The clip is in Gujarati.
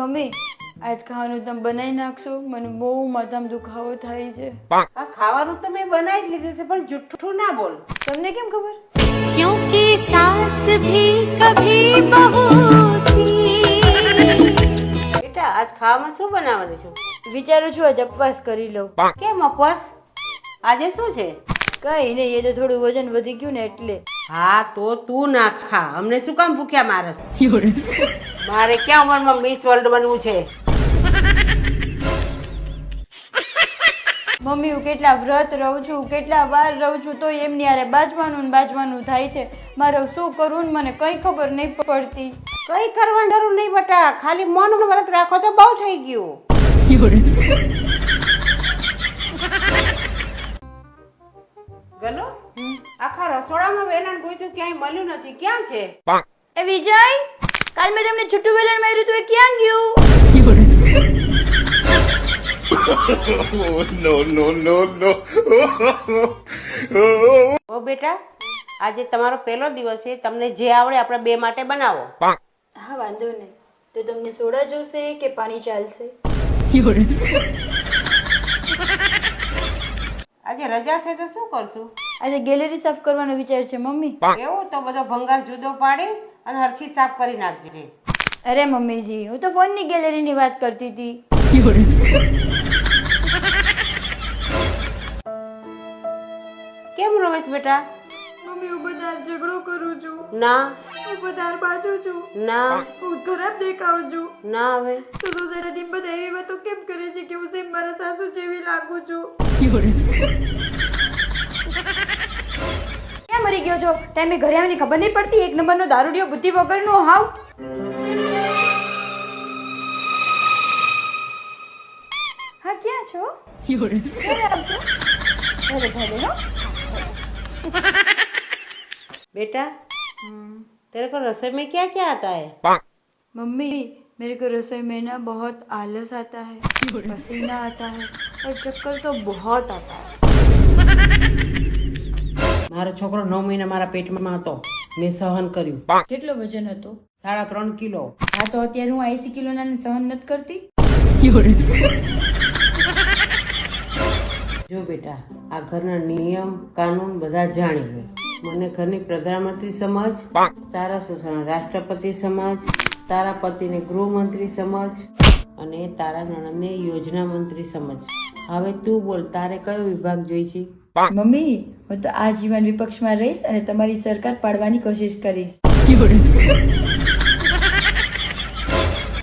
મમ્મી આજ ખાવાનું તમે બનાવી નાખશો, મને બહુ માથામાં દુખાવો થાય છે. આ ખાવાનું તો મેં બનાવી જ લીધું છે, પણ જુઠ્ઠું ના બોલ. તમને કેમ ખબર? क्योंकि सास भी कभी बहू थी. બેટા આજ ખાવામાં શું બનાવવાનું છે? વિચારું છું આજ ઉપવાસ કરી લઉં. કેમ ઉપવાસ? આજે શું છે? કઈ નહીં, એ તો થોડું વજન વધી ગયું ને એટલે. હા તો તું ના ખા, અમને શું કામ ભૂખ્યા મારસ? મારે ક્યાં ઉંમરમાં મિસ વર્લ્ડ બનવું છે? મમ્મી હું કેટલા વ્રત રહું છું, કેટલા વાર રહું છું, તો એમની હારે બાજવાનું ને બાજવાનું થાય છે. મારે શું કરવું ને મને કઈ ખબર નહીં પડતી. કઈ કરવાની જરૂર નહીં બેટા, ખાલી મૌન વ્રત રાખો તો બહુ થઈ ગયું. ગલો આખા રસોડામાં વેલણ ગોઈતું ક્યાંય મળ્યું નથી, ક્યાં છે? એ વિજય, કાલ મેં તમને છૂટું વેલણ માર્યું તું, એ ક્યાં ગયું? ઓ બેટા આજે તમારો પહેલો દિવસ છે, તમને જે આવડે આપણે બે માટે બનાવો. હા વાંધો નહીં. તો તમને સોડા જોશે કે પાણી ચાલશે? આજે રજા છે તો શું કરશું? આજે ગેલેરી સાફ કરવાનો વિચાર છે મમ્મી. એવું તો બધો ભંગાર જુદો પાડી અને હરખી સાફ કરી નાખજે. અરે મમ્મીજી, હું તો ફોનની ગેલેરીની વાત કરતી હતી. કેમ રમેશ બેટા? મમ્મી હું બધા ઝઘડો કરું છું, ના હું બધા બાજુ છું, ના હું ખરાબ દેખાઉં છું. ના હવે તો સોસાયટી બધા એવી વાતો કેમ કરે છે કે હું સેમ મારા સાસુ જેવી લાગુ છું? ક્યાં મરી ગયો છો? ટાઈમે ઘરે આવીને ખબર નહીં પડતી? એક નંબરનો દારૂડિયો, બુદ્ધિ વગરનો હાવ. હા ક્યાં છો? ક્યારે આવશો? ભલે ભલે હો. बेटा तेरे को रसोई में क्या क्या आता है? मम्मी मेरे को रसोई में ना बहुत आलस आता है, पसीना आता है और चक्कर तो बहुत आता है. મારો છોકરો 9 મહિના મારા પેટમાં હતો, મેં સહન કર્યું. કેટલો વજન હતો? 3.5 કિલો. હા તો અત્યારે હું 80 કિલોના સહન નથી કરતી. જો બેટા આ ઘરના નિયમ કાનૂન બધા જાણી લે. મને ઘરની પ્રધાનમંત્રી સમજ, તારા સસરાને રાષ્ટ્રપતિ સમજ, તારા પતિને ગૃહમંત્રી સમજ અને તારા નણંદને યોજના મંત્રી સમજ. હવે તું બોલ, તારે કયો વિભાગ જોઈ છે? મમ્મી હું તો આજીવન વિપક્ષમાં રહીશ અને તમારી સરકાર પાડવાની કોશિશ કરીશ.